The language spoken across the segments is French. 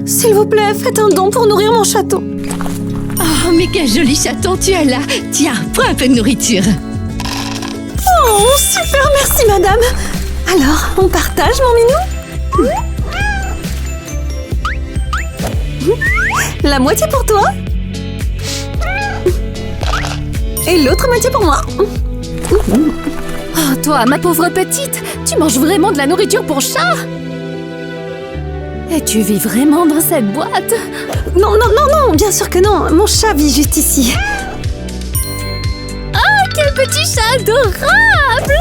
S'il vous plaît, faites un don pour nourrir mon chaton. Oh, mais quel joli chaton tu as là. Tiens, prends un peu de nourriture. Oh, super, merci madame. Alors, on partage, mon minou? La moitié pour toi. Et l'autre moitié pour moi. Oh, toi, ma pauvre petite, tu manges vraiment de la nourriture pour chat? Et tu vis vraiment dans cette boîte? Non, non, non, non, bien sûr que non. Mon chat vit juste ici. Oh, quel petit chat adorable!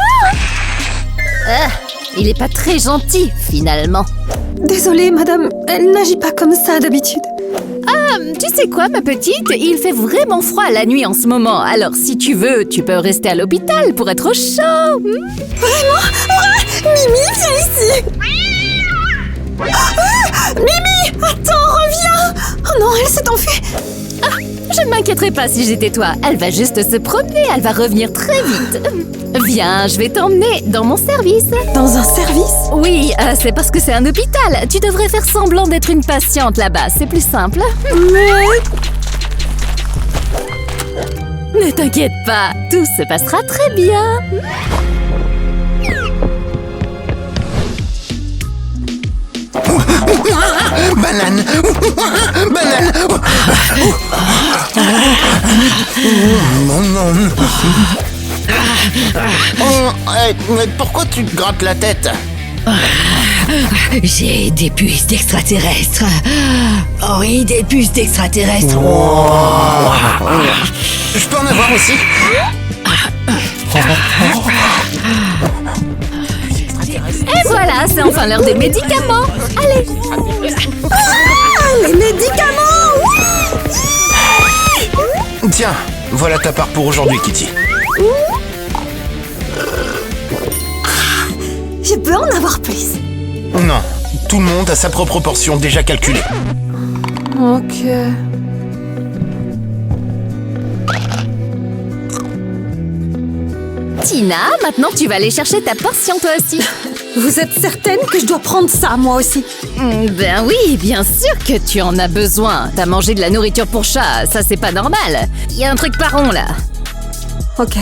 Il est pas très gentil, finalement. Désolée, madame, elle n'agit pas comme ça d'habitude. Tu sais quoi, ma petite? Il fait vraiment froid la nuit en ce moment. Alors, si tu veux, tu peux rester à l'hôpital pour être au chaud. Vraiment? Mimi, viens ici. Mimi, attends, reviens. Oh non, elle s'est enfuie. Je ne m'inquiéterai pas si j'étais toi. Elle va juste se promener, elle va revenir très vite. Viens, je vais t'emmener dans mon service. Dans un service? Oui, c'est parce que c'est un hôpital. Tu devrais faire semblant d'être une patiente là-bas, c'est plus simple. Mais... Ne t'inquiète pas, tout se passera très bien. Banane. Banane. Mais pourquoi tu te grattes la tête? J'ai des puces d'extraterrestres. Oh oui, des puces d'extraterrestres. Je peux en avoir aussi? Et voilà, c'est enfin l'heure des médicaments. Allez. les médicaments, oui. Tiens, voilà ta part pour aujourd'hui, Kitty. Je peux en avoir plus. Non, tout le monde a sa propre portion déjà calculée. Ok. Tina, maintenant tu vas aller chercher ta portion toi aussi. Vous êtes certaine que je dois prendre ça, moi aussi? Ben oui, bien sûr que tu en as besoin. T'as mangé de la nourriture pour chat, ça c'est pas normal. Il y a un truc pas rond là. Ok.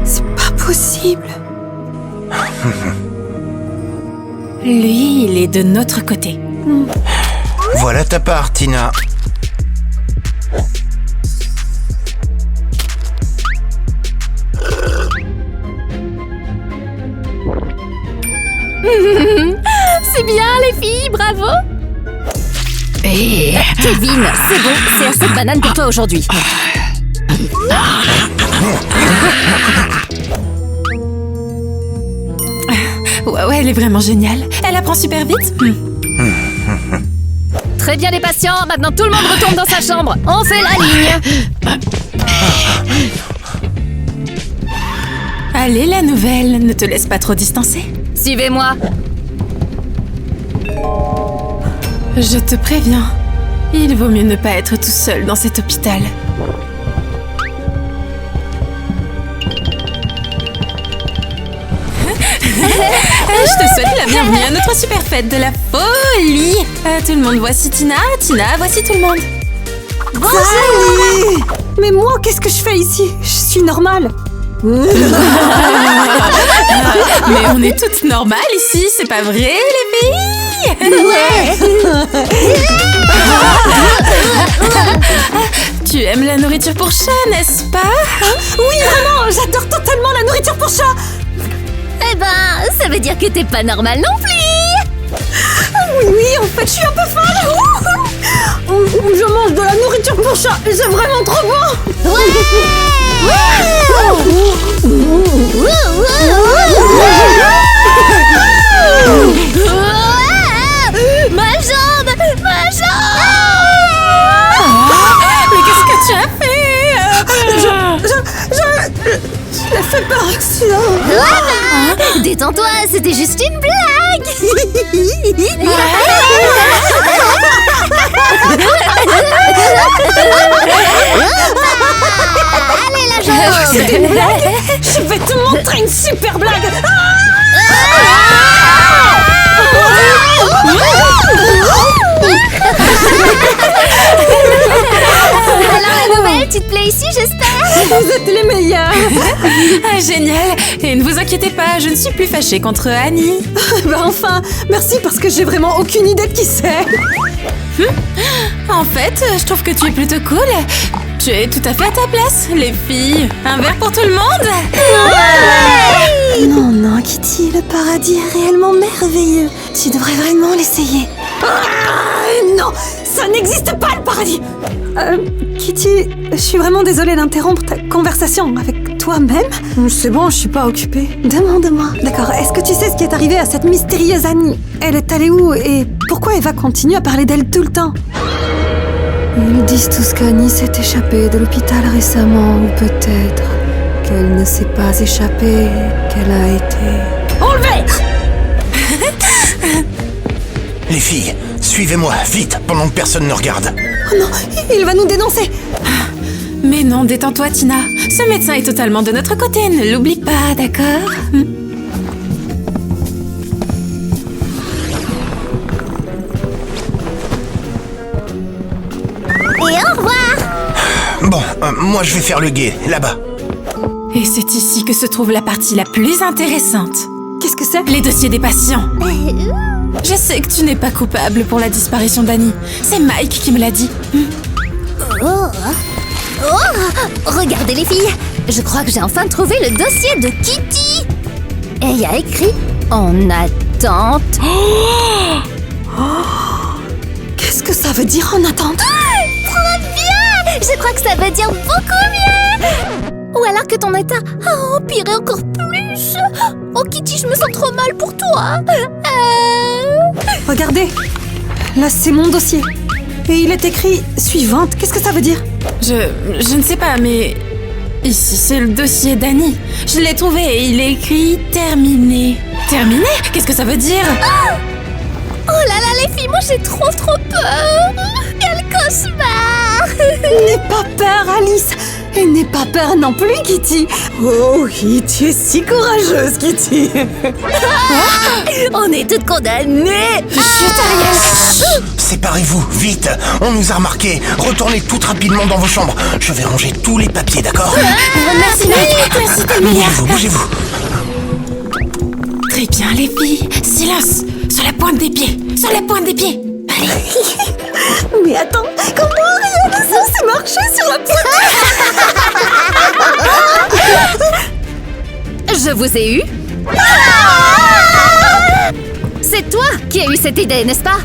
C'est pas possible. Lui, il est de notre côté. Voilà ta part, Tina. C'est bien les filles, bravo. Et Kevin, c'est bon, c'est assez de bananes pour toi aujourd'hui. Ouais, elle est vraiment géniale. Elle apprend super vite. Très bien les patients, maintenant tout le monde retourne dans sa chambre. On fait la ligne. Allez, la nouvelle, ne te laisse pas trop distancer. Suivez-moi. Je te préviens, il vaut mieux ne pas être tout seul dans cet hôpital. Je te souhaite la bienvenue à notre super fête de la folie. Tout le monde, voici Tina. Tina, voici tout le monde. Salut. Mais moi, qu'est-ce que je fais ici? Je suis normale. Mais on est toutes normales ici, c'est pas vrai les filles? Tu aimes la nourriture pour chat, n'est-ce pas? Oui, vraiment, j'adore totalement la nourriture pour chat. Eh ben, ça veut dire que t'es pas normal non plus. Oui, en fait, je suis un peu folle. Je mange de la nourriture pour chat et c'est vraiment trop bon. Ma jambe! Ma jambe! Mais qu'est-ce que tu as fait? Je l'ai fait par accident. Détends-toi, c'était juste une blague. Allez, la jambe. C'était une blague. Je vais te montrer une super blague. Alors la nouvelle, tu te plais ici, j'espère? Vous êtes les meilleurs. Ah, génial. Et ne vous inquiétez pas, je ne suis plus fâchée contre Annie. Bah enfin, merci parce que j'ai vraiment aucune idée de qui c'est. En fait, je trouve que tu es plutôt cool. Tu es tout à fait à ta place, les filles. Un verre pour tout le monde? Non, non, Kitty, le paradis est réellement merveilleux. Tu devrais vraiment l'essayer. Non, ça n'existe pas le paradis. Kitty, je suis vraiment désolée d'interrompre ta conversation avec toi-même. C'est bon, je suis pas occupée. Demande-moi. D'accord, est-ce que tu sais ce qui est arrivé à cette mystérieuse Annie? Elle est allée où et pourquoi Eva continue à parler d'elle tout le temps? Ils disent tous qu'Annie s'est échappée de l'hôpital récemment, ou peut-être qu'elle ne s'est pas échappée, qu'elle a été... Enlevée! Les filles, suivez-moi, vite, pendant que personne ne regarde. Oh non, il va nous dénoncer! Mais non, détends-toi, Tina. Ce médecin est totalement de notre côté, ne l'oublie pas, d'accord? Et au revoir! Bon, moi je vais faire le guet, là-bas. Et c'est ici que se trouve la partie la plus intéressante. Qu'est-ce que c'est? Les dossiers des patients. Je sais que tu n'es pas coupable pour la disparition d'Annie. C'est Mike qui me l'a dit. Regardez les filles, je crois que j'ai enfin trouvé le dossier de Kitty. Et il y a écrit « En attente ». Qu'est-ce que ça veut dire en attente? Trop bien! Je crois que ça veut dire beaucoup mieux. Ou alors que ton état a empiré encore plus. Oh Kitty, je me sens trop mal pour toi. Regardez, là c'est mon dossier. Et il est écrit « Suivante ». Qu'est-ce que ça veut dire? Je ne sais pas, mais... Ici, c'est le dossier d'Annie. Je l'ai trouvé et il est écrit « Terminé ». Terminé? Qu'est-ce que ça veut dire? Oh là là les filles, moi j'ai trop peur. Quel cauchemar. N'aie pas peur, Alice. Et n'aie pas peur non plus, Kitty. Oh oui, tu es si courageuse, Kitty. On est toutes condamnées. Séparez-vous, vite. On nous a remarqués. Retournez toutes rapidement dans vos chambres. Je vais ranger tous les papiers, d'accord? Merci Mike, merci t'es le meilleur. Bougez-vous. Très bien les filles, silence. Sur la pointe des pieds, sur la pointe des pieds. Mais attends, comment rien n'est censé marcher sur la pointe? Je vous ai eu. C'est toi qui as eu cette idée, n'est-ce pas?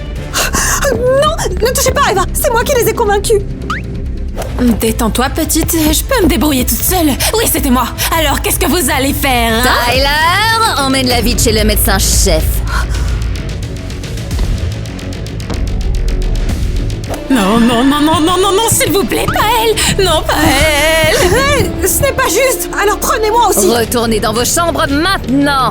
Non, ne touchez pas, Eva. C'est moi qui les ai convaincus. Détends-toi petite, je peux me débrouiller toute seule. Oui, c'était moi. Alors, qu'est-ce que vous allez faire, hein? Tyler, emmène-la vite chez le médecin-chef. Non, non, non, non, non, non, non, s'il vous plaît, pas elle. Non, pas elle. Hey, ce n'est pas juste. Alors prenez-moi aussi. Retournez dans vos chambres maintenant.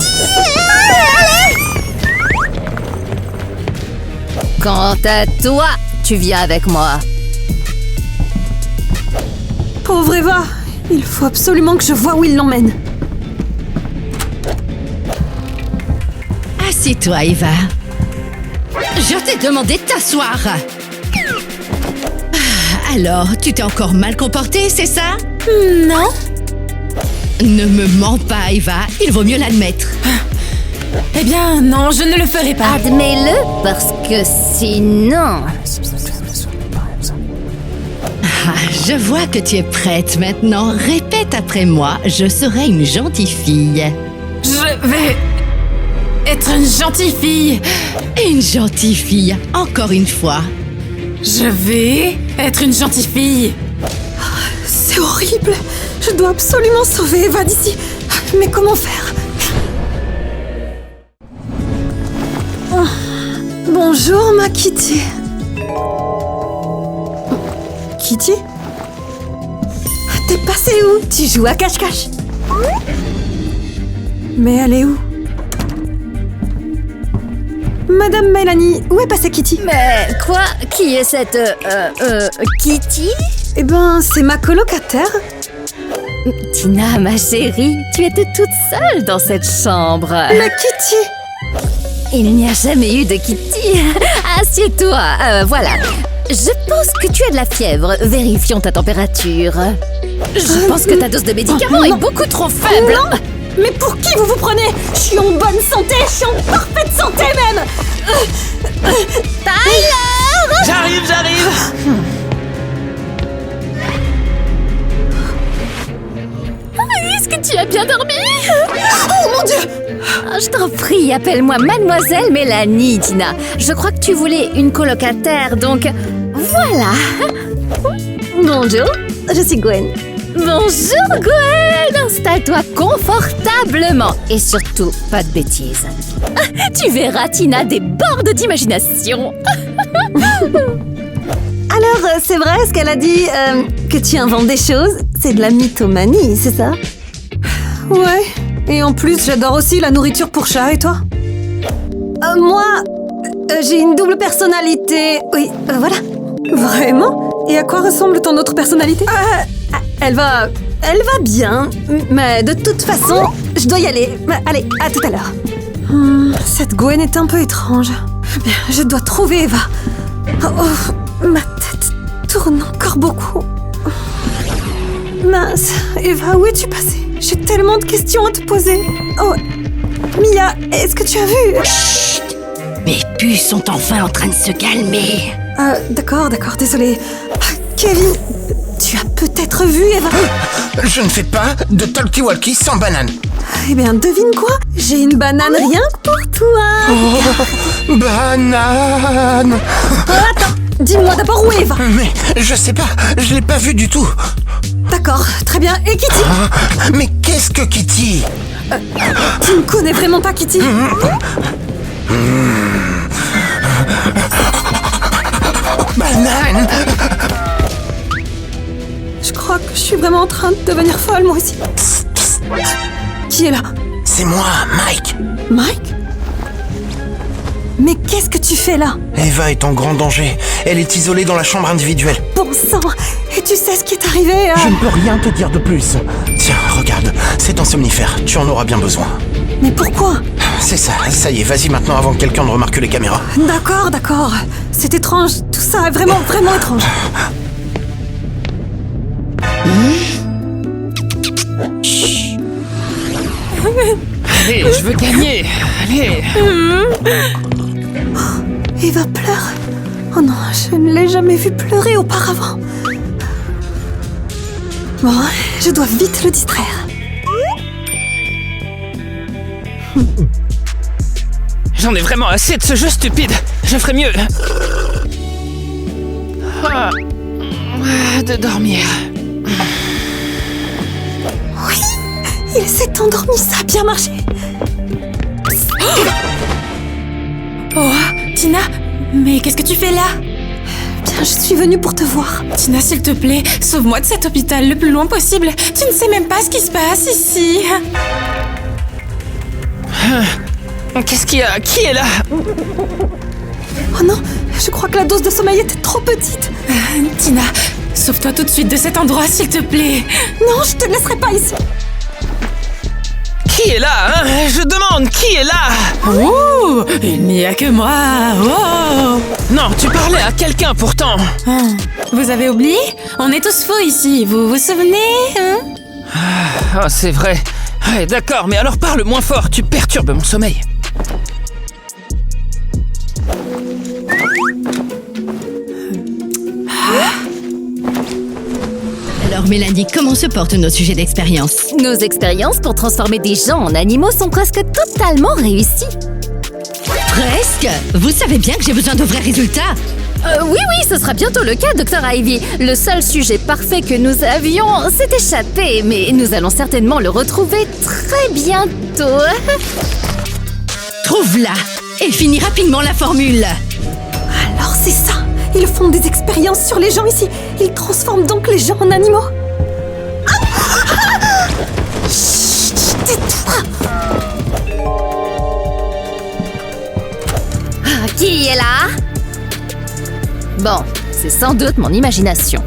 Quant à toi, tu viens avec moi. Pauvre Eva, il faut absolument que je vois où il l'emmène. Assis-toi, Eva. Je t'ai demandé de t'asseoir. Alors, tu t'es encore mal comportée, c'est ça? Non. Ne me mens pas, Eva. Il vaut mieux l'admettre. Eh bien, non, je ne le ferai pas. Admets-le, parce que sinon... Je vois que tu es prête maintenant. Répète après moi. Je serai une gentille fille. Je vais être une gentille fille. Une gentille fille, encore une fois. Je vais être une gentille fille. C'est horrible. Je dois absolument sauver Eva d'ici. Mais comment faire? Oh. Bonjour, ma Kitty. Kitty? T'es passée où? Tu joues à cache-cache? Mais elle est où? Madame Mélanie, où est passée Kitty? Mais quoi? Qui est cette... Kitty? Eh ben, c'est ma colocataire. Tina, ma chérie, tu étais toute seule dans cette chambre. Mais Kitty! Il n'y a jamais eu de Kitty. Assieds-toi, voilà. Je pense que tu as de la fièvre. Vérifions ta température. Je pense que ta dose de médicaments est beaucoup trop faible. Non! Mais pour qui vous vous prenez? Je suis en bonne santé, je suis en parfaite santé même! Tyler! J'arrive. Est-ce que tu as bien dormi? Oh mon Dieu! Je t'en prie, appelle-moi Mademoiselle Mélanie, Tina. Je crois que tu voulais une colocataire, donc voilà. Bonjour, je suis Gwen. Bonjour Gwen! Installe-toi confortablement et surtout, pas de bêtises. Tu verras, Tina déborde d'imagination. Alors, c'est vrai ce qu'elle a dit, que tu inventes des choses? C'est de la mythomanie, c'est ça? Ouais, et en plus, j'adore aussi la nourriture pour chat, et toi? Moi, j'ai une double personnalité. Oui, voilà. Vraiment? Et à quoi ressemble ton autre personnalité? Elle va bien, mais de toute façon, je dois y aller. Allez, à tout à l'heure. Cette Gwen est un peu étrange. Bien, je dois trouver Eva. Oh, ma tête tourne encore beaucoup. Mince, Eva, où es-tu passée? J'ai tellement de questions à te poser. Oh, Mia, est-ce que tu as vu? Chut! Mes puces sont enfin en train de se calmer. D'accord, désolée. Kevin, tu as peut-être vu Eva? Je ne fais pas de talkie-walkie sans banane. Eh bien, devine quoi? J'ai une banane rien que pour toi. Oh, banane. Attends, dis-moi d'abord où est Eva? Mais je sais pas, je l'ai pas vue du tout. D'accord, très bien. Et Kitty? Mais qu'est-ce que Kitty? Tu ne connais vraiment pas Kitty? Banane. Je crois que je suis vraiment en train de devenir folle, moi aussi. Qui est là? C'est moi, Mike. Mike? Mais qu'est-ce que tu fais là? Eva est en grand danger. Elle est isolée dans la chambre individuelle. Bon sang! Et tu sais ce qui est arrivé à... Je ne peux rien te dire de plus. Tiens, regarde, c'est un somnifère. Tu en auras bien besoin. Mais pourquoi? C'est ça, ça y est, vas-y maintenant avant que quelqu'un ne remarque les caméras. D'accord. C'est étrange. Tout ça est vraiment étrange. Allez, je veux gagner. Allez. Eva pleure. Oh non, je ne l'ai jamais vue pleurer auparavant. Bon, je dois vite le distraire. J'en ai vraiment assez de ce jeu stupide. Je ferais mieux de dormir. Oui, il s'est endormi, ça a bien marché. Oh, Tina, mais qu'est-ce que tu fais là? Bien, je suis venue pour te voir. Tina, s'il te plaît, sauve-moi de cet hôpital le plus loin possible. Tu ne sais même pas ce qui se passe ici. Qu'est-ce qu'il y a? Qui est là? Oh non, je crois que la dose de sommeil était trop petite. Tina, sauve-toi tout de suite de cet endroit, s'il te plaît. Non, je te laisserai pas ici. Qui est là, hein? Je demande, qui est là? Oh, il n'y a que moi. Oh. Non, tu parlais à quelqu'un pourtant. Vous avez oublié? On est tous fous ici, vous vous souvenez, hein? Ah, c'est vrai. Ouais, d'accord, mais alors parle moins fort, tu perturbes mon sommeil. Alors Mélanie, comment se portent nos sujets d'expérience? Nos expériences pour transformer des gens en animaux sont presque totalement réussies. Presque! Vous savez bien que j'ai besoin de vrais résultats! Oui, ce sera bientôt le cas, Dr. Ivy. Le seul sujet parfait que nous avions s'est échappé, mais nous allons certainement le retrouver très bientôt. Trouve-la et finis rapidement la formule! Alors c'est ça. Ils font des expériences sur les gens ici. Ils transforment donc les gens en animaux. Chut, tais-toi. Qui est là? Bon, c'est sans doute mon imagination.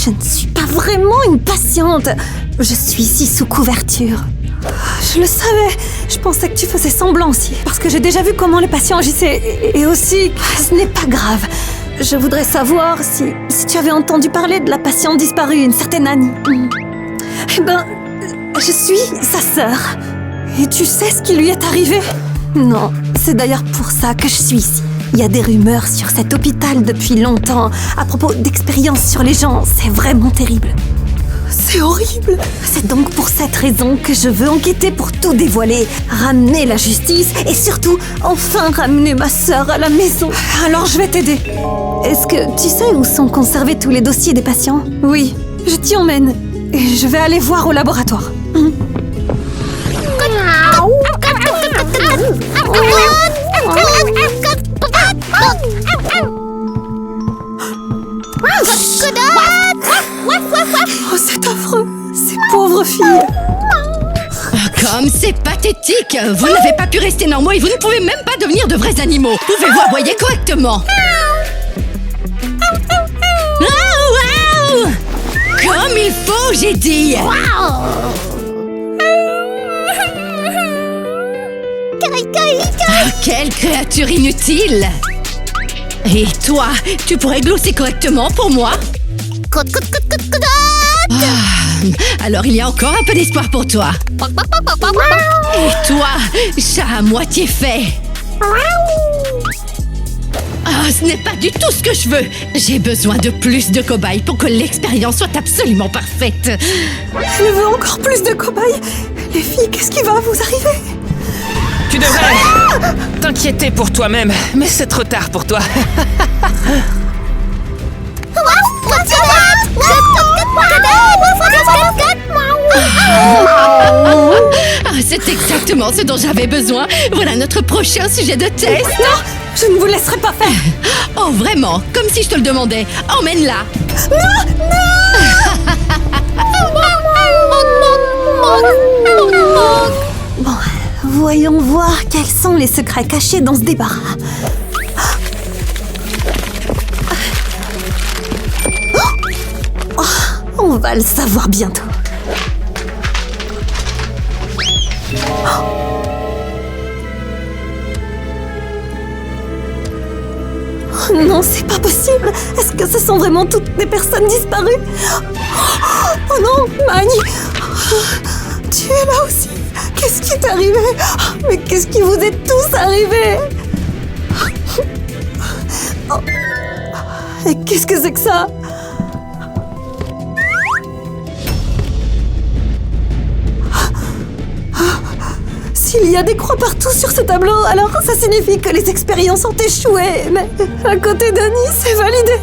Je ne suis pas vraiment une patiente. Je suis ici sous couverture. Je le savais. Je pensais que tu faisais semblant aussi. Parce que j'ai déjà vu comment les patients agissaient. Et aussi, ce n'est pas grave. Je voudrais savoir si tu avais entendu parler de la patiente disparue, une certaine Annie. Eh ben, je suis sa sœur. Et tu sais ce qui lui est arrivé? Non, c'est d'ailleurs pour ça que je suis ici. Il y a des rumeurs sur cet hôpital depuis longtemps à propos d'expériences sur les gens. C'est vraiment terrible. C'est horrible. C'est donc pour cette raison que je veux enquêter pour tout dévoiler, ramener la justice et surtout, enfin ramener ma sœur à la maison. Alors je vais t'aider. Est-ce que tu sais où sont conservés tous les dossiers des patients? Oui, je t'y emmène. Et je vais aller voir au laboratoire. Oh, c'est affreux. Ces pauvres filles. Comme c'est pathétique! Vous n'avez pas pu rester normaux et vous ne pouvez même pas devenir de vrais animaux! Pouvez-vous aboyer correctement? Oh, wow! Comme il faut, j'ai dit! Quelle créature inutile! Et toi, tu pourrais glousser correctement pour moi? Alors il y a encore un peu d'espoir pour toi. Et toi, chat à moitié fait. Ce n'est pas du tout ce que je veux. J'ai besoin de plus de cobayes pour que l'expérience soit absolument parfaite. Je veux encore plus de cobayes. Les filles, qu'est-ce qui va vous arriver? Tu devrais t'inquiéter pour toi-même, mais c'est trop tard pour toi. C'est exactement ce dont j'avais besoin. Voilà notre prochain sujet de test. Non, je ne vous laisserai pas faire. Oh, vraiment? Comme si je te le demandais. Emmène-la. Bon, voyons voir quels sont les secrets cachés dans ce débarras. On va le savoir bientôt. Oh non, c'est pas possible. Est-ce que ce sont vraiment toutes les personnes disparues? Oh non, Annie, tu es là aussi. Qu'est-ce qui t'est arrivé? Mais qu'est-ce qui vous est tous arrivé? Oh. Et qu'est-ce que c'est que ça? S'il y a des croix partout sur ce tableau, alors ça signifie que les expériences ont échoué. Mais à côté d'Annie, c'est validé.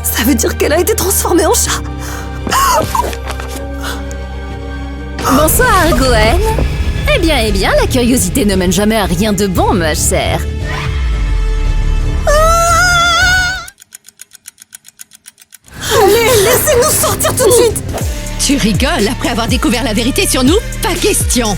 Ça veut dire qu'elle a été transformée en chat. Bonsoir, Gwen. Eh bien, la curiosité ne mène jamais à rien de bon, ma chère. Allez, laissez-nous sortir tout de suite. Tu rigoles après avoir découvert la vérité sur nous? Pas question.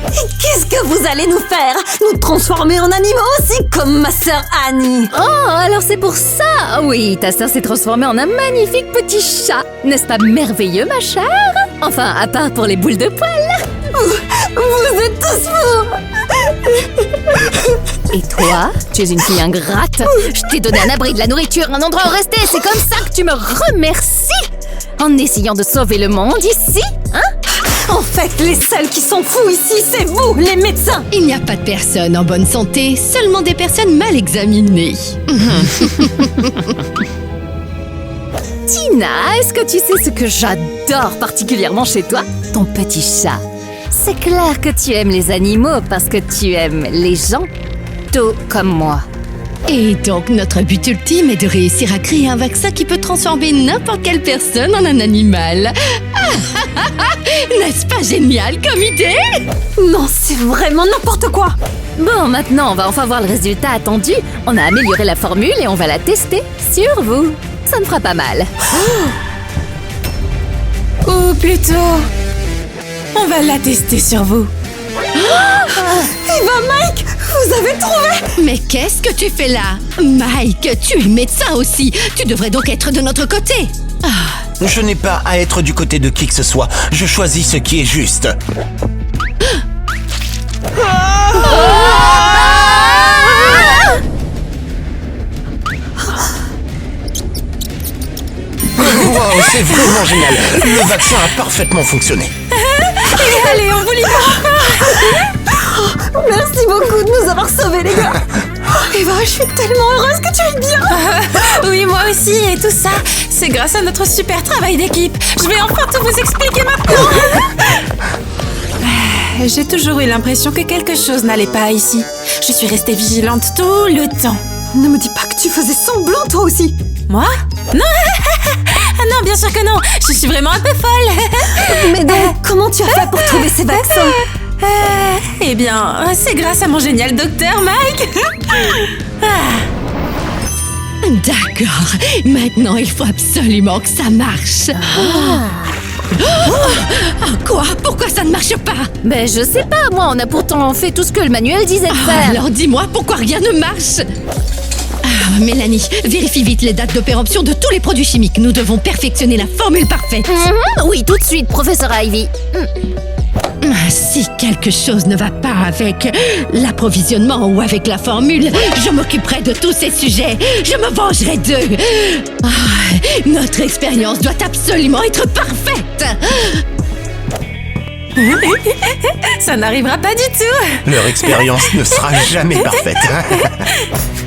Et qu'est-ce que vous allez nous faire? Nous transformer en animaux aussi, comme ma sœur Annie. Oh, alors c'est pour ça. Oui, ta sœur s'est transformée en un magnifique petit chat. N'est-ce pas merveilleux, ma chère? Enfin, à part pour les boules de poils. Vous êtes tous fous. Et toi, tu es une fille ingrate. Je t'ai donné un abri, de la nourriture, un endroit où rester. C'est comme ça que tu me remercies. En essayant de sauver le monde ici, hein? En fait, les seuls qui sont fous ici, c'est vous, les médecins. Il n'y a pas de personnes en bonne santé, seulement des personnes mal examinées. Tina, est-ce que tu sais ce que j'adore particulièrement chez toi? Ton petit chat. C'est clair que tu aimes les animaux parce que tu aimes les gens, tout comme moi. Et donc, notre but ultime est de réussir à créer un vaccin qui peut transformer n'importe quelle personne en un animal. N'est-ce pas génial comme idée? Non, c'est vraiment n'importe quoi. Bon, maintenant, on va enfin voir le résultat attendu. On a amélioré la formule et on va la tester sur vous. Ça ne fera pas mal. Ou plutôt, on va la tester sur vous. Eva, Mike, vous avez trouvé? Mais qu'est-ce que tu fais là? Mike, tu es médecin aussi. Tu devrais donc être de notre côté. Je n'ai pas à être du côté de qui que ce soit. Je choisis ce qui est juste. Wow, c'est vraiment génial. Le vaccin a parfaitement fonctionné. Allez, on vous libère. Merci beaucoup de nous avoir sauvés, les gars. Oh, Eva, je suis tellement heureuse que tu ailles bien. Oui, moi aussi, et tout ça, c'est grâce à notre super travail d'équipe. Je vais enfin tout vous expliquer maintenant. J'ai toujours eu l'impression que quelque chose n'allait pas ici. Je suis restée vigilante tout le temps. Ne me dis pas que tu faisais semblant, toi aussi. Moi? Non. Ah non, bien sûr que non. Je suis vraiment un peu folle. Mais donc, comment tu as fait pour trouver ces vaccins? Eh bien, c'est grâce à mon génial docteur Mike. D'accord. Maintenant, il faut absolument que ça marche. Quoi? Pourquoi ça ne marche pas? Ben je sais pas, moi on a pourtant fait tout ce que le manuel disait de faire. Alors dis-moi pourquoi rien ne marche. Mélanie, vérifie vite les dates d'opéremption de tous les produits chimiques. Nous devons perfectionner la formule parfaite. Oui, tout de suite, professeur Ivy. Si quelque chose ne va pas avec l'approvisionnement ou avec la formule, je m'occuperai de tous ces sujets. Je me vengerai d'eux. Notre expérience doit absolument être parfaite. Ça n'arrivera pas du tout. Leur expérience ne sera jamais parfaite.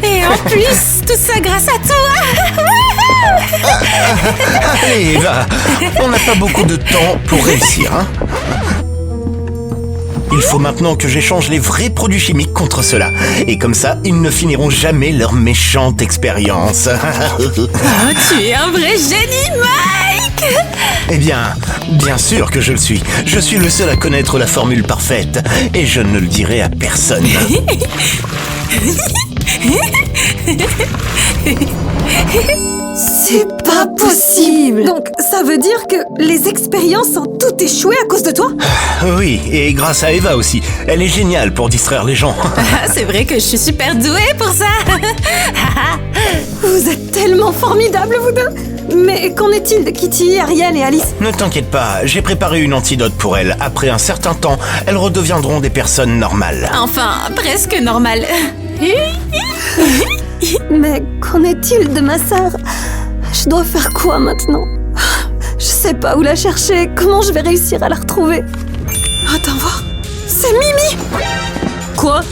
Et en plus, tout ça grâce à toi. Allez, Eva, on n'a pas beaucoup de temps pour réussir, hein. Il faut maintenant que j'échange les vrais produits chimiques contre cela. Et comme ça, ils ne finiront jamais leur méchante expérience. Oh, tu es un vrai génie, Mike. Eh bien sûr que je le suis. Je suis le seul à connaître la formule parfaite. Et je ne le dirai à personne. C'est pas possible. Donc, ça veut dire que les expériences ont toutes échoué à cause de toi? Oui, et grâce à Eva aussi. Elle est géniale pour distraire les gens. C'est vrai que je suis super douée pour ça. Vous êtes tellement formidables, vous deux. Mais qu'en est-il de Kitty, Ariel et Alice? Ne t'inquiète pas, j'ai préparé une antidote pour elles. Après un certain temps, elles redeviendront des personnes normales. Enfin, presque normal. Mais qu'en est-il de ma sœur? Je dois faire quoi maintenant? Je sais pas où la chercher. Comment je vais réussir à la retrouver? Attends voir. C'est Mimi! Quoi?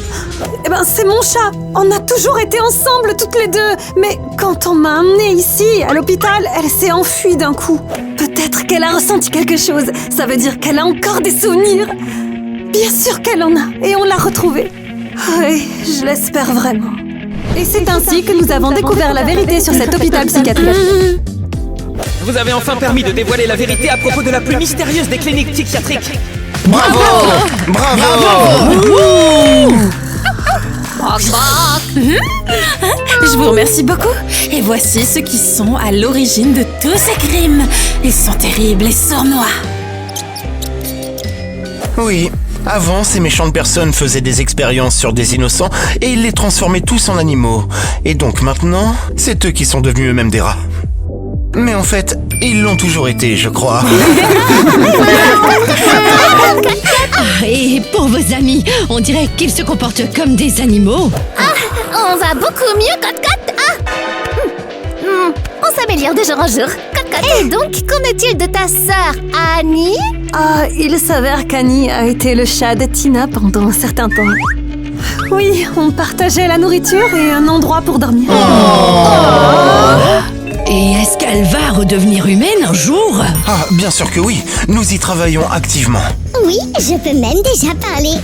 Eh ben, c'est mon chat. On a toujours été ensemble toutes les deux. Mais quand on m'a amenée ici, à l'hôpital, elle s'est enfuie d'un coup. Peut-être qu'elle a ressenti quelque chose. Ça veut dire qu'elle a encore des souvenirs. Bien sûr qu'elle en a. Et on l'a retrouvée. Oui, je l'espère vraiment. Et c'est ainsi que nous avons découvert la vérité sur cet hôpital psychiatrique. Vous avez enfin permis de dévoiler la vérité à propos de la plus mystérieuse des cliniques psychiatriques. Bravo! Je vous remercie beaucoup. Et voici ceux qui sont à l'origine de tous ces crimes. Ils sont terribles et sournois. Oui, avant, ces méchantes personnes faisaient des expériences sur des innocents et ils les transformaient tous en animaux. Et donc maintenant, c'est eux qui sont devenus eux-mêmes des rats. Mais en fait, ils l'ont toujours été, je crois. Et pour vos amis, on dirait qu'ils se comportent comme des animaux. On va beaucoup mieux, Cote-Cote. On s'améliore de jour en jour. Cote-Cote. Et donc, qu'en est-il de ta sœur, Annie? Ah, il s'avère qu'Annie a été le chat de Tina pendant un certain temps. Oui, on partageait la nourriture et un endroit pour dormir. Et est-ce qu'elle va redevenir humaine un jour? Ah, bien sûr que oui, nous y travaillons activement. Oui, je peux même déjà parler.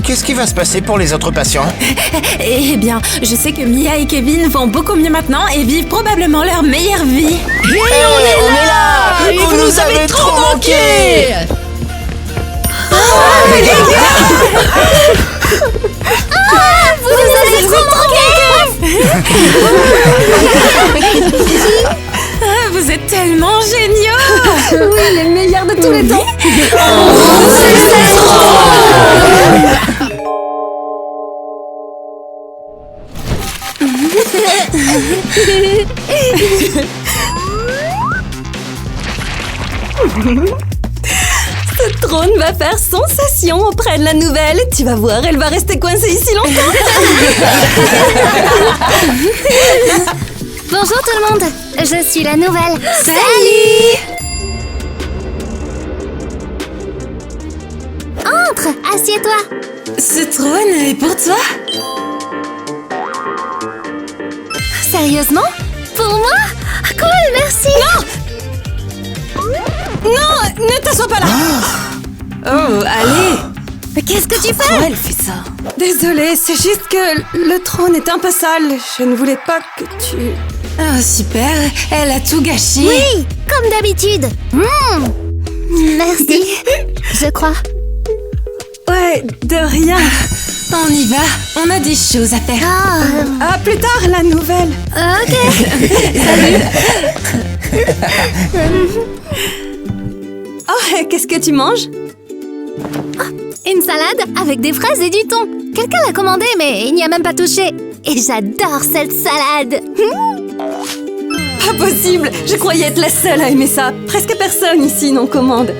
Qu'est-ce qui va se passer pour les autres patients? Eh bien, je sais que Mia et Kevin vont beaucoup mieux maintenant et vivent probablement leur meilleure vie. On est là! Vous nous avez trop manqué! Vous nous avez trop manqué. Vous êtes tellement géniaux! Oui, les meilleurs de tous les temps. Ce trône va faire sensation auprès de la nouvelle. Tu vas voir, elle va rester coincée ici longtemps. Bonjour tout le monde, je suis la nouvelle. Salut! Entre, assieds-toi. Ce trône est pour toi? Sérieusement? Pour moi? Cool, merci. Non, ne t'assois pas là. Oh, allez! Mais qu'est-ce que tu fais? Pourquoi elle fait ça? Désolée, c'est juste que le trône est un peu sale. Je ne voulais pas que tu... Oh, super, elle a tout gâché. Oui, comme d'habitude. Merci, je crois. Ouais, de rien. On y va, on a des choses à faire. À plus tard, la nouvelle. Ok. Oh, qu'est-ce que tu manges? Une salade avec des fraises et du thon. Quelqu'un l'a commandé, mais il n'y a même pas touché. Et j'adore cette salade. Pas possible. Je croyais être la seule à aimer ça. Presque personne ici n'en commande.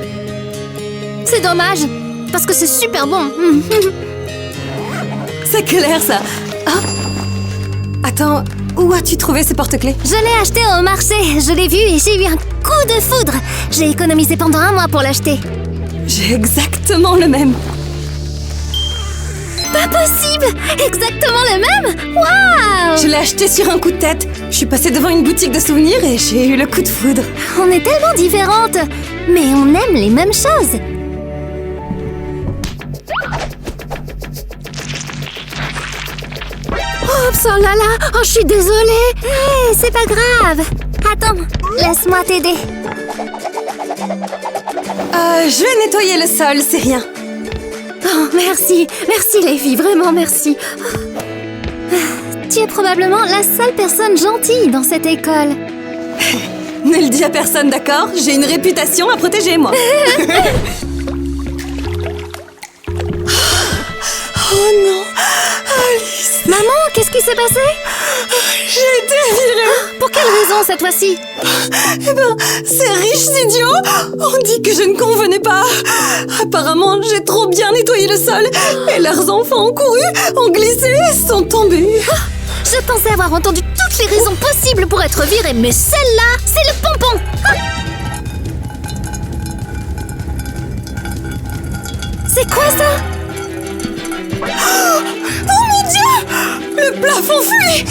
C'est dommage, parce que c'est super bon. C'est clair, ça. Ah. Attends, où as-tu trouvé ces porte-clés? Je l'ai acheté au marché, je l'ai vu et j'ai eu un coup de foudre. J'ai économisé pendant 1 mois pour l'acheter. J'ai exactement le même. Pas possible! Exactement le même! Waouh! Je l'ai acheté sur un coup de tête. Je suis passée devant une boutique de souvenirs et j'ai eu le coup de foudre. On est tellement différentes, mais on aime les mêmes choses. Oups, oh là là! Oh, je suis désolée! Hé, c'est pas grave! Attends, laisse-moi t'aider. Je vais nettoyer le sol, c'est rien. Oh, merci! Merci les filles, vraiment merci! Tu es probablement la seule personne gentille dans cette école. Ne le dis à personne, d'accord? J'ai une réputation à protéger, moi. Oh non! Alice! Maman, qu'est-ce qui s'est passé? J'ai été virée! Pour quelle raison cette fois-ci? Eh ben, ces riches idiots! On dit que je ne convenais pas! Apparemment, j'ai trop bien nettoyé le sol et leurs enfants ont couru, ont glissé et sont tombés. Je pensais avoir entendu toutes les raisons possibles pour être virée, mais celle-là, c'est le pompon! C'est quoi ça? Oh mon Dieu! Le plafond fuit!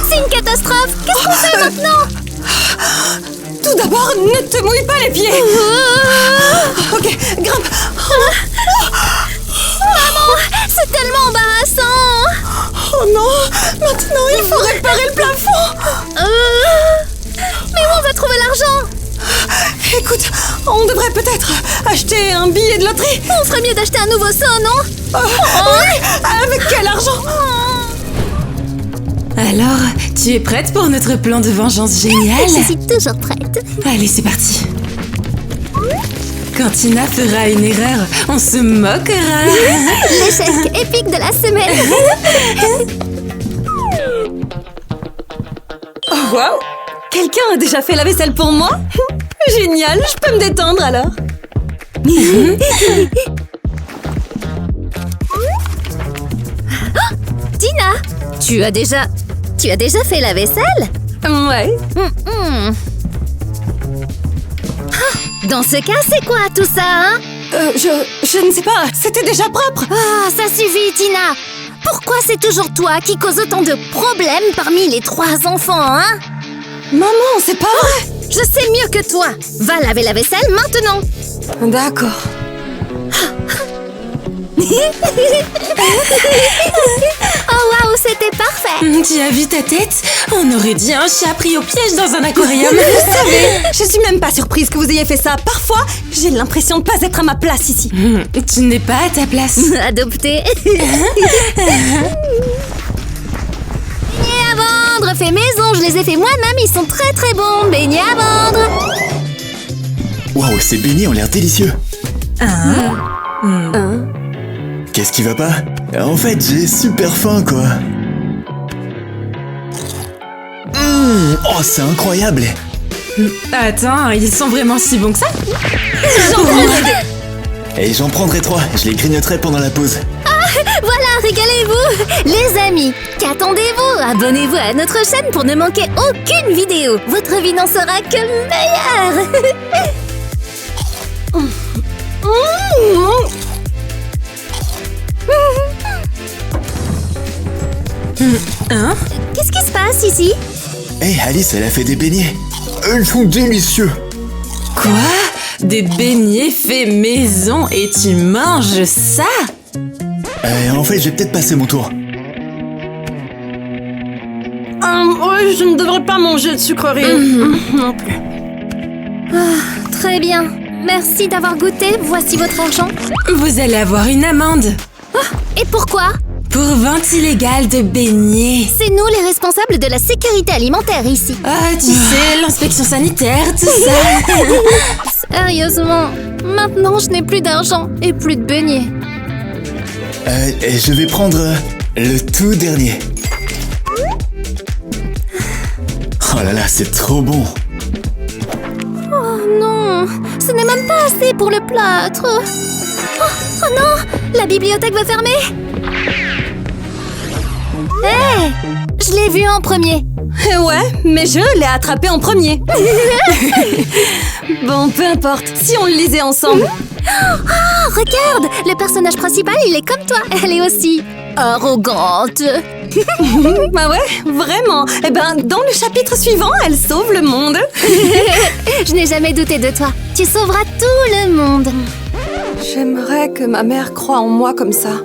C'est une catastrophe! Qu'est-ce qu'on fait maintenant? Tout d'abord, ne te mouille pas les pieds! Ok, grimpe! Maman, c'est tellement embarrassant! Oh non! Maintenant, il faut réparer le plafond! Mais où on va trouver l'argent? Écoute, on devrait peut-être acheter un billet de loterie! On ferait mieux d'acheter un nouveau seau, non? Oui! Avec quel argent? Alors, tu es prête pour notre plan de vengeance génial? Je suis toujours prête. Allez, c'est parti. Quand Tina fera une erreur, on se moquera. L'échec épique de la semaine. Oh, waouh! Quelqu'un a déjà fait la vaisselle pour moi? Génial, je peux me détendre alors. Tina, tu as déjà fait la vaisselle? Ouais. Dans ce cas, c'est quoi tout ça, hein? Je ne sais pas, c'était déjà propre. Ah, ça suffit, Tina. Pourquoi c'est toujours toi qui cause autant de problèmes parmi les 3 enfants, hein? Maman, c'est pas vrai. Je sais mieux que toi. Va laver la vaisselle maintenant. D'accord. Oh waouh, c'était parfait. Tu as vu ta tête? On aurait dit un chat pris au piège dans un aquarium. Vous savez, je suis même pas surprise que vous ayez fait ça. Parfois, j'ai l'impression de pas être à ma place ici. Tu n'es pas à ta place. Adopté. Beignets à vendre, fait maison, je les ai fait moi-même, ils sont très très bons. Beignets à vendre. Waouh, ces beignets ont l'air délicieux. qu'est-ce qui va pas? En fait, j'ai super faim, quoi. Oh, c'est incroyable. Attends, ils sont vraiment si bons que ça? Et j'en prendrai 3, je les grignoterai pendant la pause. Voilà, régalez-vous! Les amis, qu'attendez-vous? Abonnez-vous à notre chaîne pour ne manquer aucune vidéo. Votre vie n'en sera que meilleure! Hein? Qu'est-ce qui se passe ici? Hey, Alice, elle a fait des beignets. Ils sont délicieux. Quoi? Des beignets faits maison et tu manges ça? En fait, j'ai peut-être passé mon tour. Ouais, je ne devrais pas manger de sucreries. Non plus. Très bien. Merci d'avoir goûté. Voici votre argent. Vous allez avoir une amende. Et pourquoi? Pour vente illégale de beignets. C'est nous les responsables de la sécurité alimentaire ici. Ah, tu sais, l'inspection sanitaire, tout ça. Sérieusement, maintenant je n'ai plus d'argent et plus de beignets. Je vais prendre le tout dernier. Oh là là, c'est trop bon. Oh non, ce n'est même pas assez pour le plâtre. Oh non, la bibliothèque va fermer. Hé, je l'ai vu en premier. Ouais, mais je l'ai attrapé en premier. Bon, peu importe, si on le lisait ensemble. Oh, regarde, le personnage principal, il est comme toi. Elle est aussi arrogante. Bah ouais, vraiment. Eh ben, dans le chapitre suivant, elle sauve le monde. Je n'ai jamais douté de toi. Tu sauveras tout le monde. J'aimerais que ma mère croie en moi comme ça.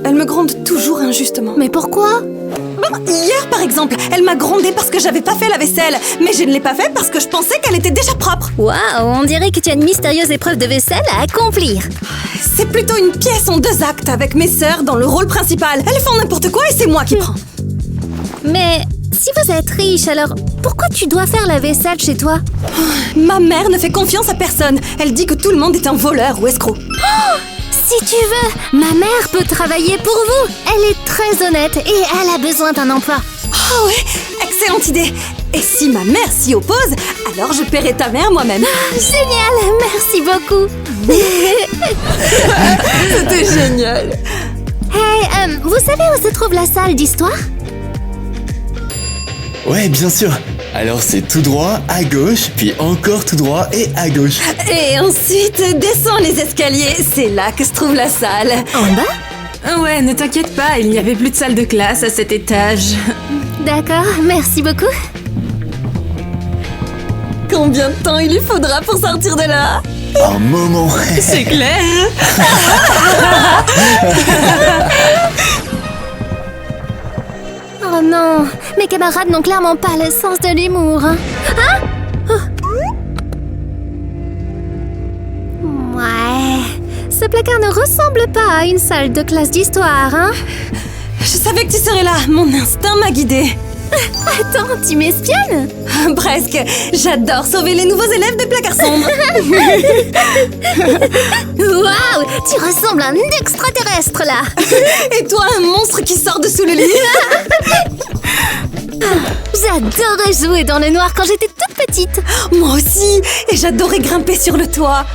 Elle me gronde toujours injustement. Mais pourquoi? Bon, hier, par exemple, elle m'a grondé parce que j'avais pas fait la vaisselle. Mais je ne l'ai pas fait parce que je pensais qu'elle était déjà propre. Waouh, on dirait que tu as une mystérieuse épreuve de vaisselle à accomplir. C'est plutôt une pièce en 2 actes avec mes sœurs dans le rôle principal. Elles font n'importe quoi et c'est moi qui prends. Mais si vous êtes riche, alors pourquoi tu dois faire la vaisselle chez toi? Ma mère ne fait confiance à personne. Elle dit que tout le monde est un voleur ou escroc. Si tu veux, ma mère peut travailler pour vous. Elle est très honnête et elle a besoin d'un emploi. Oh ouais, excellente idée. Et si ma mère s'y oppose, alors je paierai ta mère moi-même. Génial, merci beaucoup. C'était génial. Hey, vous savez où se trouve la salle d'histoire? Ouais, bien sûr. Alors c'est tout droit, à gauche, puis encore tout droit et à gauche. Et ensuite, descends les escaliers. C'est là que se trouve la salle. En bas? Ouais, ne t'inquiète pas, il n'y avait plus de salle de classe à cet étage. D'accord, merci beaucoup. Combien de temps il lui faudra pour sortir de là? Un moment. C'est clair. Oh non, mes camarades n'ont clairement pas le sens de l'humour. Hein? Ouais, ce placard ne ressemble pas à une salle de classe d'histoire, hein? Je savais que tu serais là. Mon instinct m'a guidée. Attends, tu m'espionnes? Presque. J'adore sauver les nouveaux élèves des placards sombres. Waouh, tu ressembles à un extraterrestre là. Et toi, un monstre qui sort de sous le lit. J'adorais jouer dans le noir quand j'étais toute petite. Moi aussi. Et j'adorais grimper sur le toit.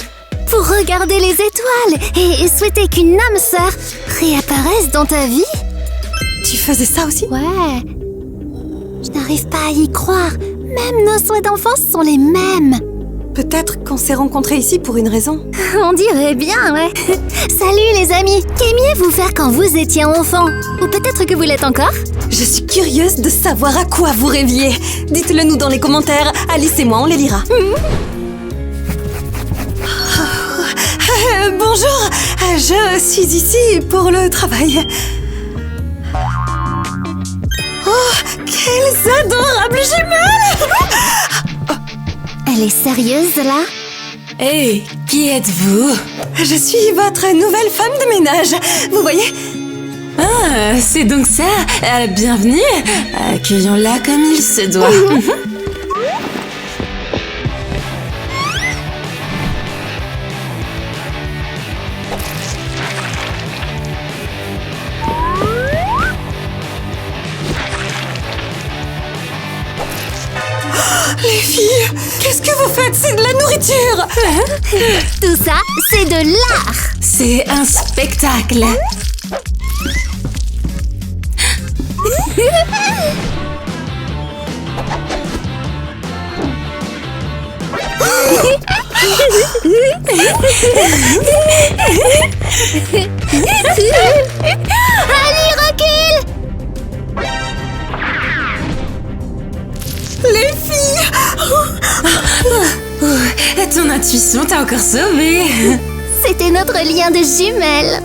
Pour regarder les étoiles et souhaiter qu'une âme sœur réapparaisse dans ta vie. Tu faisais ça aussi? Ouais. Je n'arrive pas à y croire. Même nos souhaits d'enfance sont les mêmes. Peut-être qu'on s'est rencontrés ici pour une raison. On dirait bien, ouais. Salut les amis. Qu'aimiez-vous faire quand vous étiez enfant? Ou peut-être que vous l'êtes encore? Je suis curieuse de savoir à quoi vous rêviez. Dites-le nous dans les commentaires. Alice et moi, on les lira. Bonjour. Je suis ici pour le travail. Oh, quelles adorables jumelles! Elle est sérieuse là? Hé, qui êtes-vous? Je suis votre nouvelle femme de ménage. Vous voyez? Ah, c'est donc ça. Bienvenue. Accueillons-la comme il se doit. Qu'est-ce que vous faites? C'est de la nourriture! Tout ça, c'est de l'art. C'est un spectacle. Allez, recule! Les filles! Ton intuition t'a encore sauvée. C'était notre lien de jumelles.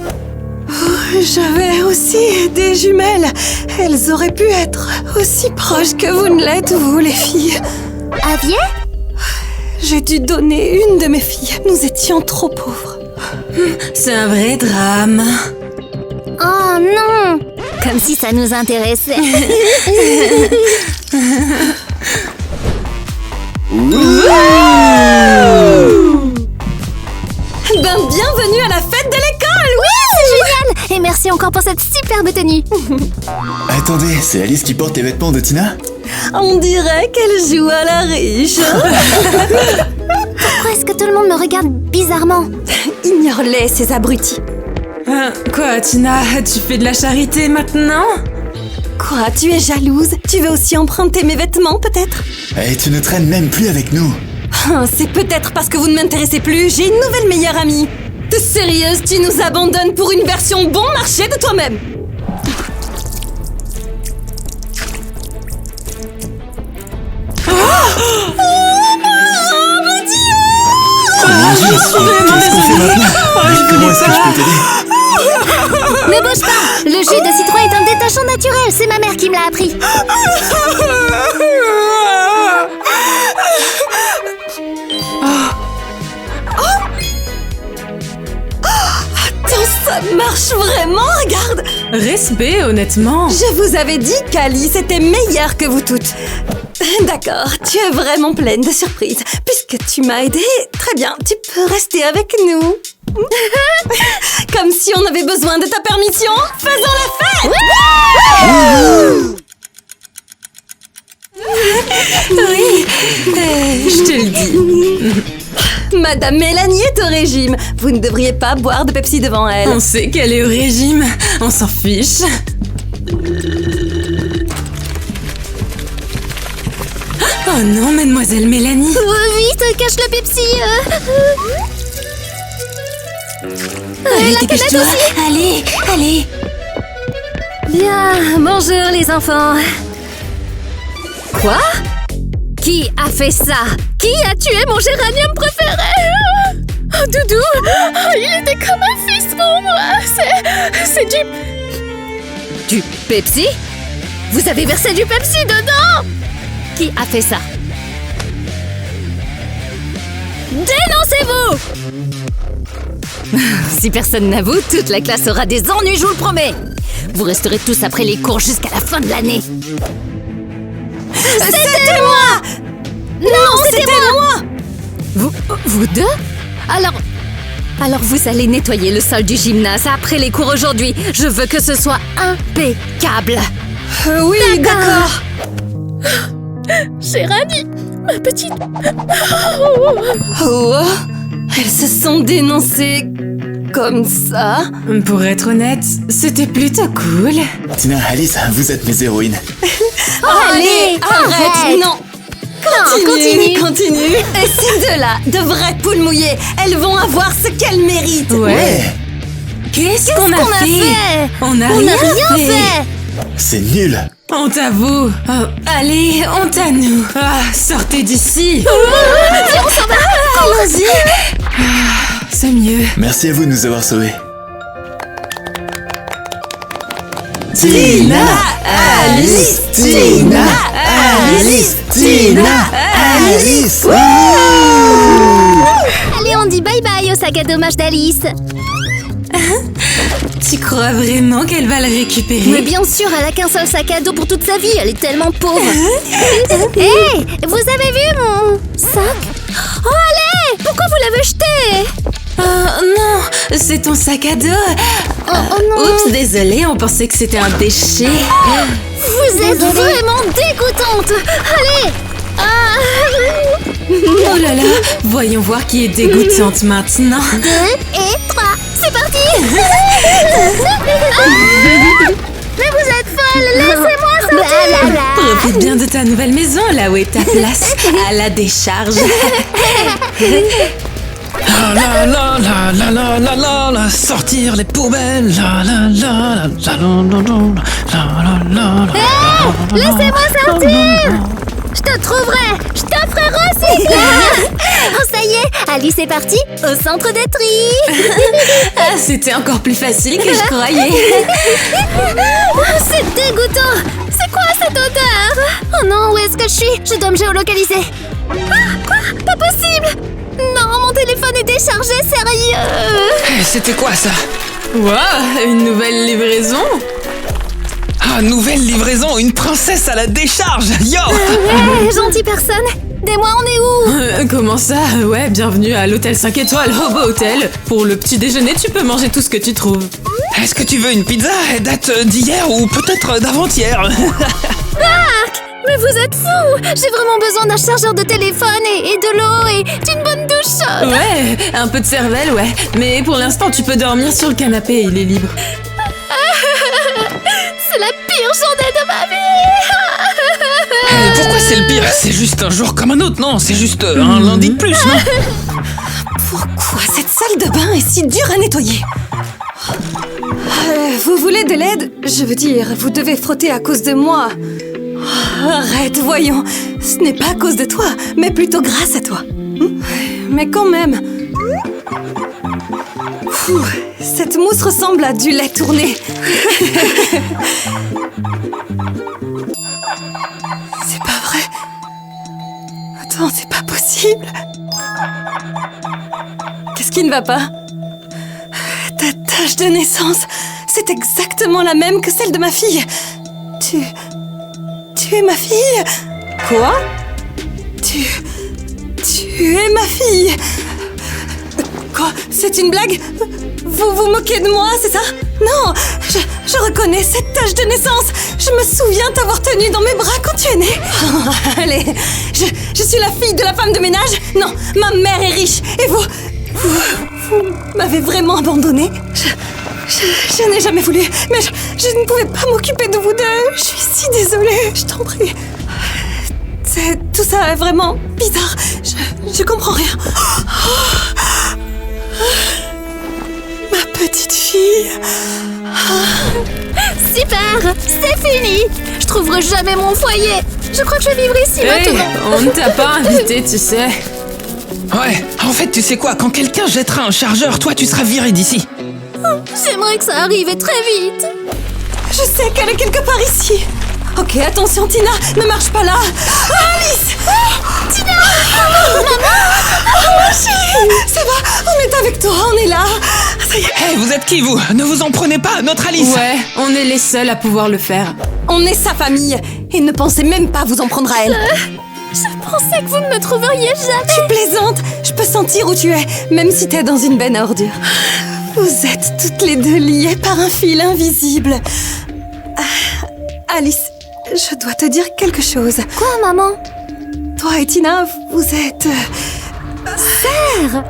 J'avais aussi des jumelles. Elles auraient pu être aussi proches que vous ne l'êtes, vous, les filles. Aviez? J'ai dû donner une de mes filles. Nous étions trop pauvres. C'est un vrai drame. Oh non! Comme si ça nous intéressait. Ben, bienvenue à la fête de l'école! Oui, c'est génial! Et merci encore pour cette superbe tenue. Attendez, c'est Alice qui porte les vêtements de Tina? On dirait qu'elle joue à la riche. Pourquoi est-ce que tout le monde me regarde bizarrement? Ignore-les, ces abrutis. Quoi, Tina? Tu fais de la charité maintenant? Quoi, tu es jalouse? Tu veux aussi emprunter mes vêtements, peut-être? Et tu ne traînes même plus avec nous. C'est peut-être parce que vous ne m'intéressez plus. J'ai une nouvelle meilleure amie. T'es sérieuse? Tu nous abandonnes pour une version bon marché de toi-même? Qu'est-ce qu'on fait maintenant? Comment est-ce que je peux t'aider? Ne bouge pas! Le jus de citron est un détachant naturel, c'est ma mère qui me l'a appris. Attends, ça marche vraiment, regarde! Respect, honnêtement. Je vous avais dit qu'Alice était meilleure que vous toutes. D'accord, tu es vraiment pleine de surprises. Puisque tu m'as aidée, très bien, tu peux rester avec nous. Comme si on avait besoin de ta permission. Faisons la fête! Oui, je te le dis. Madame Mélanie est au régime. Vous ne devriez pas boire de Pepsi devant elle. On sait qu'elle est au régime. On s'en fiche. Oh non, mademoiselle Mélanie. Vite, cache le Pepsi. Allez, dépêche-toi. Allez, allez. Bien, bonjour les enfants. Quoi? Qui a fait ça? Qui a tué mon géranium préféré? Oh, Doudou, il était comme un fils pour moi. C'est du Pepsi? Vous avez versé du Pepsi dedans? Qui a fait ça? Dénoncez-vous! Si personne n'avoue, toute la classe aura des ennuis, je vous le promets. Vous resterez tous après les cours jusqu'à la fin de l'année. C'était moi! Non, c'était moi! Vous deux? Alors vous allez nettoyer le sol du gymnase après les cours aujourd'hui. Je veux que ce soit impeccable. Oui, d'accord. Géranie, ma petite... Oh, elles se sont dénoncées comme ça. Pour être honnête, c'était plutôt cool. Tina, Alice, vous êtes mes héroïnes. Allez, arrête. Non. Continue. Et ces deux-là, de vraies poules mouillées, elles vont avoir ce qu'elles méritent. Ouais. Qu'est-ce qu'on a fait? On n'a rien fait. C'est nul. Honte à vous. Oh, allez, honte à nous. Sortez d'ici. On s'en va. Allons-y. C'est mieux. Merci à vous de nous avoir sauvés. Tina, Alice, Tina, Alice, Tina, Alice. Allez, on dit bye-bye au sac à dommage d'Alice. Tu crois vraiment qu'elle va le récupérer? Mais bien sûr, elle a qu'un seul sac à dos pour toute sa vie. Elle est tellement pauvre. Hé, vous avez vu mon sac? Oh, allez! Pourquoi vous l'avez jeté? Non, c'est ton sac à dos. Oh non. Oups, désolée, on pensait que c'était un déchet. Vous êtes vraiment dégoûtante. Allez. Oh là là, voyons voir qui est dégoûtante maintenant. 2 et 3. C'est parti. Mais vous êtes folle, laissez-moi sortir. Profite bien de ta nouvelle maison, là où est ta place, à la décharge. La la la la la la la la, sortir les poubelles. La la la la la la la la la. Laissez-moi sortir. Je te trouverai, je te ferai recycler. Oh, ça y est, Alice est partie au centre de tri. Ah, c'était encore plus facile que je croyais. C'est dégoûtant. C'est quoi cette odeur? Oh non, où est-ce que je suis? Je dois me géolocaliser. Ah, quoi? Pas possible. Non, mon téléphone est déchargé, sérieux. C'était quoi ça? Wow, une nouvelle livraison? Ah, nouvelle livraison, une princesse à la décharge. Yo. Ouais, gentille personne. Dis-moi, on est où? Comment ça? Ouais, bienvenue à l'hôtel 5 étoiles, Hobo Hotel. Pour le petit déjeuner, tu peux manger tout ce que tu trouves. Est-ce que tu veux une pizza date d'hier ou peut-être d'avant-hier? Marc, mais vous êtes fou. J'ai vraiment besoin d'un chargeur de téléphone et de l'eau et d'une bonne douche chaude. Ouais, un peu de cervelle, ouais. Mais pour l'instant, tu peux dormir sur le canapé, il est libre. C'est la pire journée de ma vie. Pourquoi c'est le pire? C'est juste un jour comme un autre, non? C'est juste un lundi de plus, non? Pourquoi cette salle de bain est si dure à nettoyer? Vous voulez de l'aide? Je veux dire, vous devez frotter à cause de moi. Arrête, voyons. Ce n'est pas à cause de toi, mais plutôt grâce à toi. Mais quand même. Cette mousse ressemble à du lait tourné. C'est pas vrai. Attends, c'est pas possible. Qu'est-ce qui ne va pas? Ta tache de naissance, c'est exactement la même que celle de ma fille. Tu es ma fille? Quoi? Tu es ma fille? Quoi? C'est une blague? Vous vous moquez de moi, c'est ça? Non, je reconnais cette tache de naissance. Je me souviens t'avoir tenue dans mes bras quand tu es née. Oh, allez, je suis la fille de la femme de ménage? Non, ma mère est riche. Et vous m'avez vraiment abandonnée? Je n'ai jamais voulu, mais je ne pouvais pas m'occuper de vous deux. Je suis si désolée, je t'en prie. Tout ça est vraiment bizarre. Je comprends rien. Ma petite fille. Super, c'est fini. Je trouverai jamais mon foyer. Je crois que je vais vivre ici maintenant. On ne t'a pas invité, tu sais. Ouais, en fait, tu sais quoi? Quand quelqu'un jettera un chargeur, toi, tu seras viré d'ici. J'aimerais que ça arrive et très vite. Je sais qu'elle est quelque part ici. Ok, attention, Tina, ne marche pas là. Alice! Tina! Ma chérie! Ça va, on est avec toi, on est là. Ça y est. Hey, vous êtes qui, vous? Ne vous en prenez pas, notre Alice! Ouais, on est les seuls à pouvoir le faire. On est sa famille et ne pensez même pas vous en prendre à elle. Je pensais que vous ne me trouveriez jamais. Tu plaisantes, je peux sentir où tu es, même si t'es dans une benne à ordures. Vous êtes toutes les deux liées par un fil invisible. Alice, je dois te dire quelque chose. Quoi, maman? Toi et Tina, vous êtes... Sœur!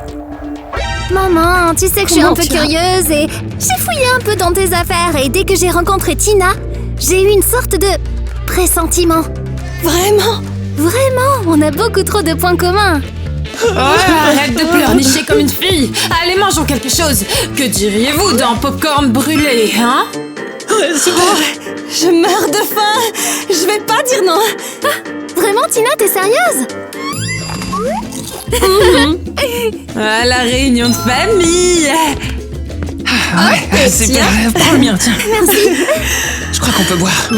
Maman, tu sais que je suis un peu curieuse et j'ai fouillé un peu dans tes affaires et dès que j'ai rencontré Tina, j'ai eu une sorte de pressentiment. Vraiment? Vraiment, on a beaucoup trop de points communs. Ouais, arrête de pleurnicher comme une fille. Allez, mangeons quelque chose. Que diriez-vous d'un popcorn brûlé, hein? Je meurs de faim. Je vais pas dire non. Vraiment, Tina, t'es sérieuse? À la réunion de famille. Ouais, c'est bien. Prends le mien, tiens. Merci. Je crois qu'on peut boire.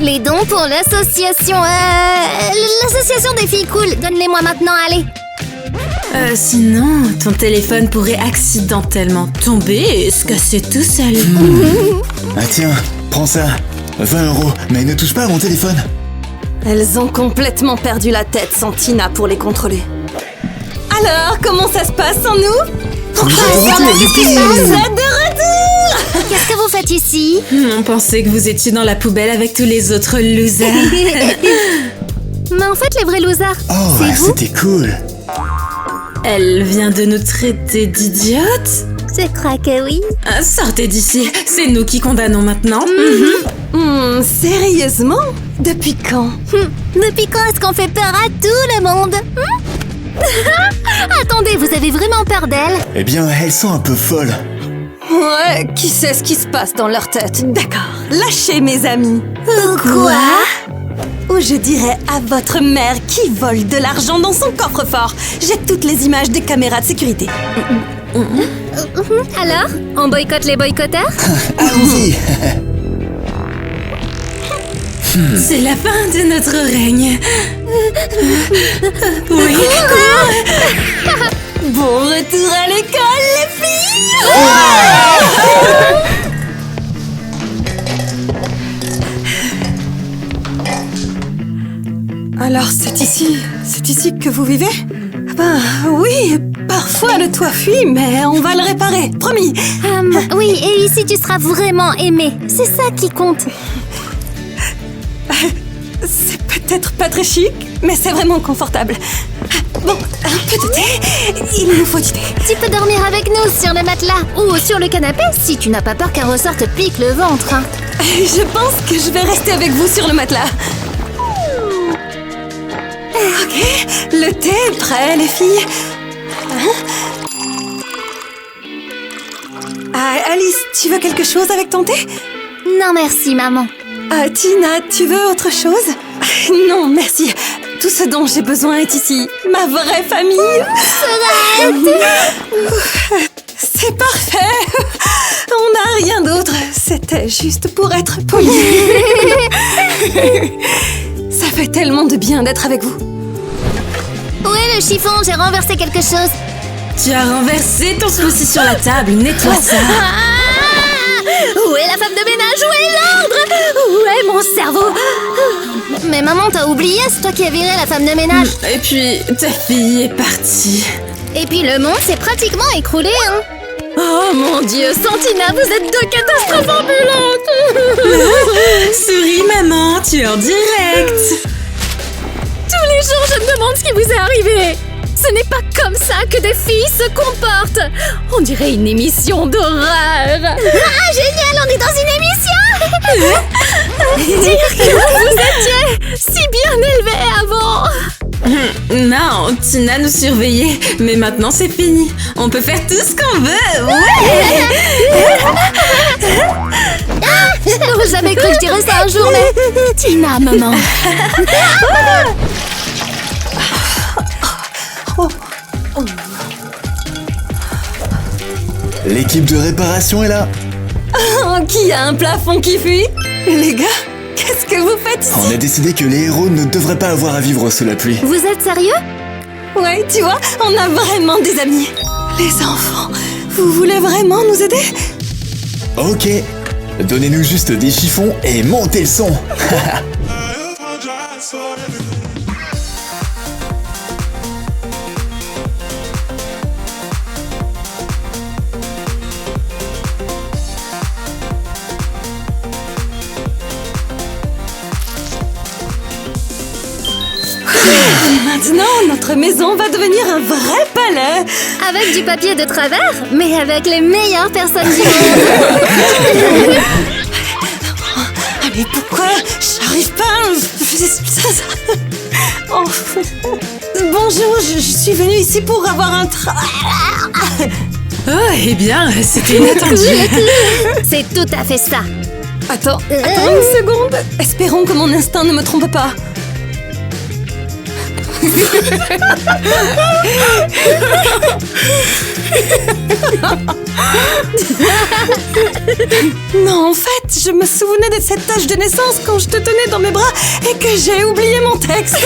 Les dons pour l'association... l'association des filles cool. Donne-les-moi maintenant, allez. Sinon, ton téléphone pourrait accidentellement tomber et se casser tout seul. Ah tiens, prends ça. 20 €, mais ne touche pas à mon téléphone. Elles ont complètement perdu la tête sans Tina pour les contrôler. Alors, comment ça se passe sans nous? Vous êtes de retour, youpi! Vous êtes de retour! Qu'est-ce que vous faites ici? On pensait que vous étiez dans la poubelle avec tous les autres losers. Mais en fait, les vrais losers, Oh, c'est vous? c'était cool. Elle vient de nous traiter d'idiotes? Je crois que oui. Ah, sortez d'ici, c'est nous qui condamnons maintenant. Sérieusement? Depuis quand? Depuis quand est-ce qu'on fait peur à tout le monde? Attendez, vous avez vraiment peur d'elle? Eh bien, elles sont un peu folles. Ouais, qui sait ce qui se passe dans leur tête? D'accord, lâchez mes amis. Quoi? Ou je dirais à votre mère qui vole de l'argent dans son coffre-fort. J'ai toutes les images des caméras de sécurité. Alors, on boycotte les boycotteurs? Allons-y. C'est la fin de notre règne. Oui, Bon retour à l'école, les filles! Alors, c'est ici que vous vivez? Ben oui, parfois le toit fuit, mais on va le réparer, promis. Oui, et ici tu seras vraiment aimé. C'est ça qui compte. C'est peut-être pas très chic, mais c'est vraiment confortable. Bon, un peu de thé, il nous faut du thé. Tu peux dormir avec nous sur le matelas ou sur le canapé si tu n'as pas peur qu'un ressort te pique le ventre. Je pense que je vais rester avec vous sur le matelas. Ok, le thé est prêt, les filles. Alice, tu veux quelque chose avec ton thé? Non merci maman. Tina, tu veux autre chose? Non, merci. Tout ce dont j'ai besoin est ici. Ma vraie famille. C'est parfait. On n'a rien d'autre. C'était juste pour être poli. Ça fait tellement de bien d'être avec vous. Où est le chiffon? J'ai renversé quelque chose. tu as renversé ton smoothie sur la table, nettoie ça. Où est la femme de ménage? Où est l'ordre? Où est mon cerveau? Mais maman, t'as oublié, c'est toi qui as viré la femme de ménage. Et puis, ta fille est partie. Et puis le monde s'est pratiquement écroulé, hein. Oh mon Dieu, Santina, vous êtes deux catastrophes ambulantes. Souris, maman, tu es en direct. Tous les jours, je me demande ce qui vous est arrivé. Ce n'est pas comme ça que des filles se comportent. On dirait une émission d'horreur. Ah, génial, on est dans une émission. Dire que vous étiez si bien élevés avant. Non, Tina nous surveillait, mais maintenant c'est fini. On peut faire tout ce qu'on veut. Ouais. J'aurais jamais cru que je dirais ça un jour, mais... Tina, maman. L'équipe de réparation est là. Oh, qui a un plafond qui fuit? Les gars, qu'est-ce que vous faites ici? On a décidé que les héros ne devraient pas avoir à vivre sous la pluie. Vous êtes sérieux? Ouais, tu vois, on a vraiment des amis. Les enfants, vous voulez vraiment nous aider? Ok, donnez-nous juste des chiffons et montez le son. Maintenant, notre maison va devenir un vrai palais. Avec du papier de travers, mais avec les meilleures personnes du monde. Mais pourquoi j'arrive pas? Oh. Bonjour, je suis venue ici pour avoir un Oh, eh bien, c'était inattendu. C'est tout à fait ça. Attends une seconde. Espérons que mon instinct ne me trompe pas. Non, en fait, je me souvenais de cette tâche de naissance quand je te tenais dans mes bras et que j'ai oublié mon texte.